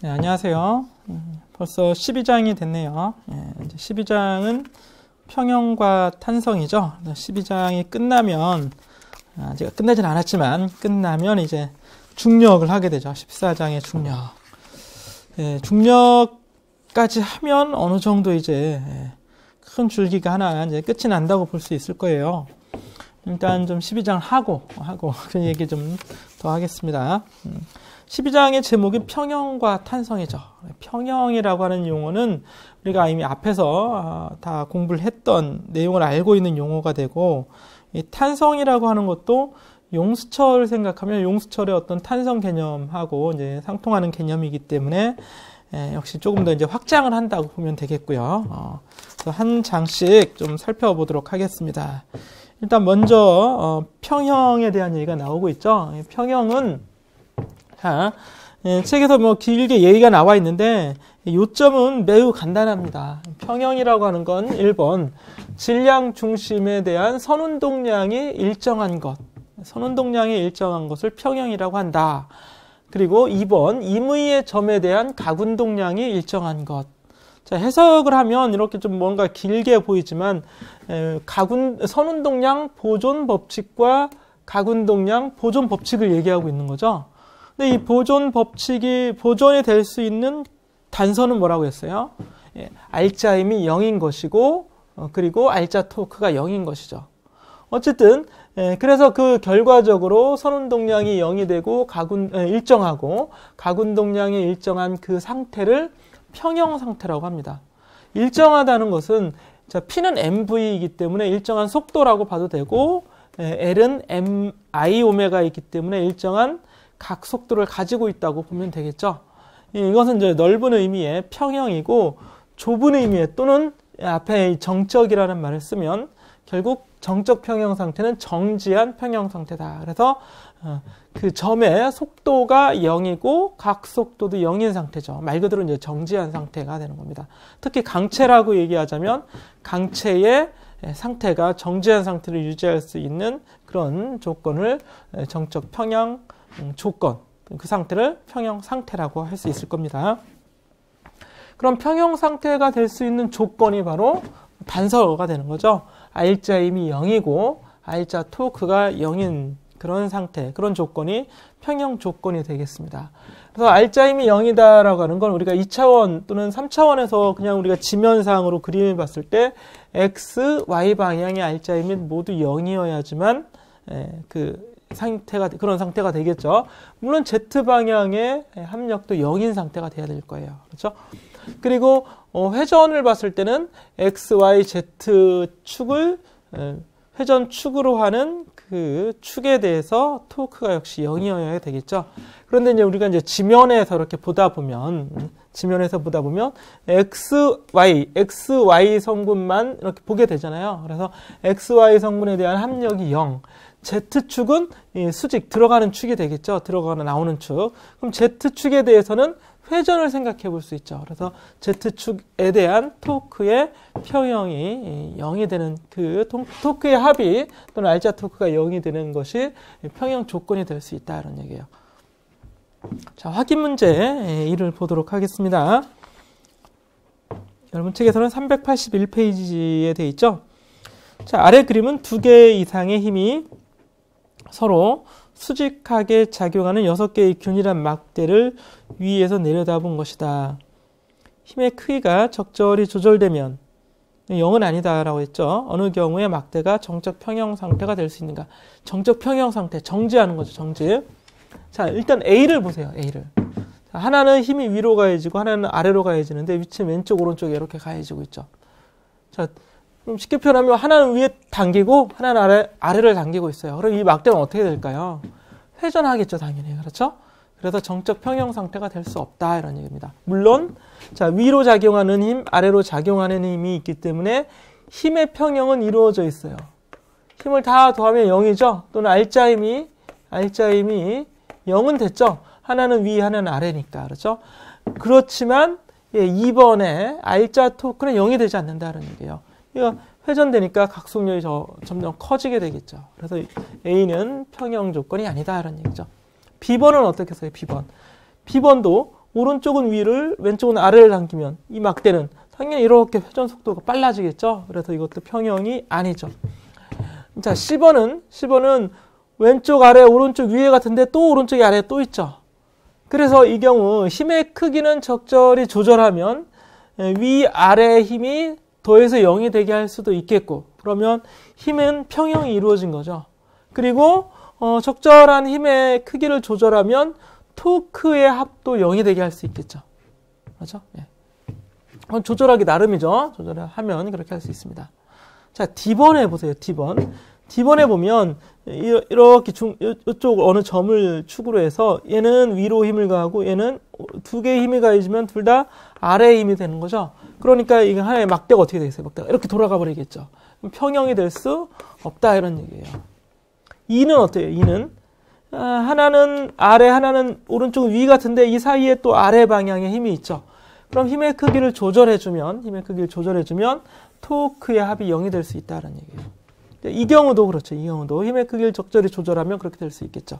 네, 안녕하세요. 벌써 12장이 됐네요. 이제 12장은 평형과 탄성이죠. 12장이 끝나면, 아직 끝나진 않았지만, 끝나면 이제 중력을 하게 되죠. 14장의 중력. 중력까지 하면 어느 정도 이제 큰 줄기가 하나 이제 끝이 난다고 볼 수 있을 거예요. 일단 좀 12장 하고 그 얘기 좀 더 하겠습니다. 12장의 제목이 평형과 탄성이죠. 평형이라고 하는 용어는 우리가 이미 앞에서 다 공부를 했던 내용을 알고 있는 용어가 되고, 이 탄성이라고 하는 것도 용수철을 생각하면 용수철의 어떤 탄성 개념하고 이제 상통하는 개념이기 때문에 역시 조금 더 이제 확장을 한다고 보면 되겠고요. 그래서 한 장씩 좀 살펴보도록 하겠습니다. 일단 먼저 평형에 대한 얘기가 나오고 있죠. 평형은 책에서 뭐 길게 얘기가 나와 있는데 요점은 매우 간단합니다. 평형이라고 하는 건 1번 질량 중심에 대한 선운동량이 일정한 것, 선운동량이 일정한 것을 평형이라고 한다. 그리고 2번 임의의 점에 대한 각운동량이 일정한 것. 자, 해석을 하면 이렇게 좀 뭔가 길게 보이지만 선운동량 보존 법칙과 각운동량 보존 법칙을 얘기하고 있는 거죠. 근데 이 보존 법칙이 보존이 될 수 있는 단서는 뭐라고 했어요? 알짜임이 0인 것이고 그리고 알짜 토크가 0인 것이죠. 어쨌든 그래서 그 결과적으로 선운동량이 0이 되고 일정하고 각운동량이 일정한 그 상태를 평형 상태라고 합니다. 일정하다는 것은 P는 mv이기 때문에 일정한 속도라고 봐도 되고 L은 mi 오메가이기 때문에 일정한 각 속도를 가지고 있다고 보면 되겠죠. 이것은 이제 넓은 의미의 평형이고 좁은 의미의 또는 앞에 정적이라는 말을 쓰면 결국 정적 평형 상태는 정지한 평형 상태다. 그래서 그 점의 속도가 0이고 각 속도도 0인 상태죠. 말 그대로 이제 정지한 상태가 되는 겁니다. 특히 강체라고 얘기하자면 강체의 상태가 정지한 상태를 유지할 수 있는 그런 조건을 정적 평형 조건, 그 상태를 평형 상태라고 할 수 있을 겁니다. 그럼 평형 상태가 될 수 있는 조건이 바로 단서가 되는 거죠. 알짜임이 0이고 알짜 토크가 0인 그런 상태, 그런 조건이 평형 조건이 되겠습니다. 그래서 알짜임이 0이다라고 하는 건 우리가 2차원 또는 3차원에서 그냥 우리가 지면상으로 그림을 봤을 때 x, y 방향의 알짜임이 모두 0이어야지만 그런 상태가 되겠죠. 물론 z 방향의 합력도 0인 상태가 돼야 될 거예요. 그렇죠? 그리고 회전을 봤을 때는 x, y, z 축을 회전 축으로 하는 그 축에 대해서 토크가 역시 0이어야 되겠죠. 그런데 이제 우리가 이제 지면에서 이렇게 보다 보면 XY 성분만 이렇게 보게 되잖아요. 그래서 XY 성분에 대한 합력이 0. Z축은 수직, 들어가는 축이 되겠죠. 들어가는, 나오는 축. 그럼 Z축에 대해서는 회전을 생각해 볼 수 있죠. 그래서 Z축에 대한 토크의 평형이 0이 되는 그 토크의 합이 또는 알짜 토크가 0이 되는 것이 평형 조건이 될 수 있다. 이런 얘기예요. 자, 확인 문제 1을 보도록 하겠습니다. 여러분 책에서는 381페이지에 되어 있죠. 자, 아래 그림은 2개 이상의 힘이 서로 수직하게 작용하는 6개의 균일한 막대를 위에서 내려다본 것이다. 힘의 크기가 적절히 조절되면 0은 아니다라고 했죠. 어느 경우에 막대가 정적 평형 상태가 될 수 있는가? 정적 평형 상태, 정지하는 거죠. 정지. 자, 일단 A를 보세요. A를. 자, 하나는 힘이 위로 가해지고 하나는 아래로 가해지는데 위치 왼쪽 오른쪽에 이렇게 가해지고 있죠. 자, 그럼 쉽게 표현하면 하나는 위에 당기고 하나는 아래를 당기고 있어요. 그럼 이 막대는 어떻게 될까요? 회전하겠죠, 당연히. 그렇죠? 그래서 정적 평형 상태가 될 수 없다 이런 얘기입니다. 물론 자, 위로 작용하는 힘, 아래로 작용하는 힘이 있기 때문에 힘의 평형은 이루어져 있어요. 힘을 다 더하면 0이죠. 또는 알짜힘이 0은 됐죠. 하나는 위, 하나는 아래니까. 그렇죠? 그렇지만 2번에 알짜 토크는 0이 되지 않는다는 얘기예요. 이거 회전되니까 각속력이 점점 커지게 되겠죠. 그래서 A는 평형 조건이 아니다 이런 얘기죠. B번은 어떻게 써요? B번. B번도 오른쪽은 위를, 왼쪽은 아래를 당기면 이 막대는 당연히 이렇게 회전 속도가 빨라지겠죠. 그래서 이것도 평형이 아니죠. 자, 10번은 왼쪽 아래, 오른쪽 위에 같은데 또 오른쪽이 아래에 또 있죠. 그래서 이 경우 힘의 크기는 적절히 조절하면 위, 아래의 힘이 더해서 0이 되게 할 수도 있겠고, 그러면 힘은 평형이 이루어진 거죠. 그리고 적절한 힘의 크기를 조절하면 토크의 합도 0이 되게 할 수 있겠죠. 그렇죠? 예. 조절하기 나름이죠. 조절하면 그렇게 할 수 있습니다. 자, D번에 보세요. D번에 보면 이렇게 이쪽 어느 점을 축으로 해서 얘는 위로 힘을 가하고 얘는 두 개의 힘이 가해지면 둘 다 아래의 힘이 되는 거죠. 그러니까 이게 하나의 막대가 어떻게 되겠어요? 막대가 이렇게 돌아가 버리겠죠. 평형이 될 수 없다 이런 얘기예요. 2는 어때요? 2는 하나는 아래, 하나는 오른쪽 위 같은데 이 사이에 또 아래 방향의 힘이 있죠. 그럼 힘의 크기를 조절해주면 토크의 합이 0이 될 수 있다는 얘기예요. 이 경우도 그렇죠. 이 경우도 힘의 크기를 적절히 조절하면 그렇게 될 수 있겠죠.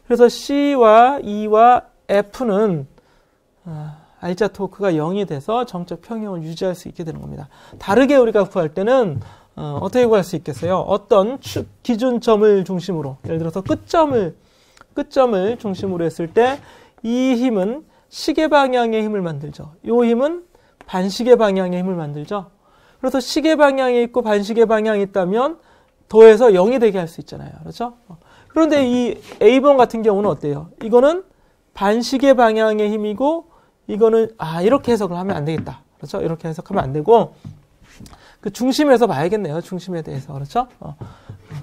그래서 C와 E와 F는 R자 토크가 0이 돼서 정적 평형을 유지할 수 있게 되는 겁니다. 다르게 우리가 구할 때는 어떻게 구할 수 있겠어요? 어떤 기준점을 중심으로, 예를 들어서 끝점을 중심으로 했을 때 이 힘은 시계 방향의 힘을 만들죠. 이 힘은 반시계 방향의 힘을 만들죠. 그래서 시계 방향이 있고 반시계 방향이 있다면 더해서 0이 되게 할 수 있잖아요. 그렇죠? 그런데 이 A번 같은 경우는 어때요? 이거는 반시계 방향의 힘이고 이거는 이렇게 해석을 하면 안 되겠다. 그렇죠? 이렇게 해석하면 안 되고 그 중심에서 봐야겠네요. 중심에 대해서. 그렇죠?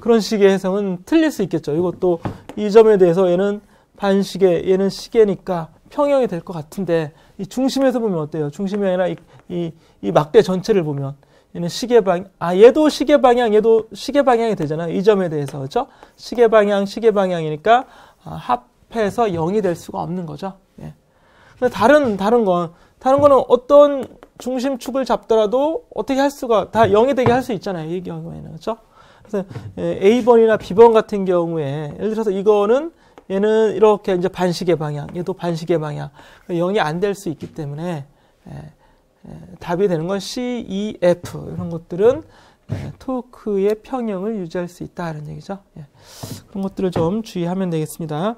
그런 식의 해석은 틀릴 수 있겠죠. 이것도 이 점에 대해서 얘는 반시계, 얘는 시계니까 평형이 될 것 같은데 이 중심에서 보면 어때요? 중심이 아니라 이 막대 전체를 보면 얘는 시계 방향, 얘도 시계 방향, 얘도 시계 방향이 되잖아요. 이 점에 대해서. 그렇죠? 시계 방향이니까 합해서 0이 될 수가 없는 거죠. 예. 근데 다른 거는 어떤 중심축을 잡더라도 어떻게 할 수가 다 0이 되게 할 수 있잖아요. 이 경우에는. 그렇죠? 그래서 A번이나 B번 같은 경우에 예를 들어서 이거는 얘는 이렇게 이제 반시계 방향, 얘도 반시계 방향. 0이 안 될 수 있기 때문에 답이 되는 건 C, E, F 이런 것들은 토크의 평형을 유지할 수 있다는 얘기죠. 그런 것들을 좀 주의하면 되겠습니다.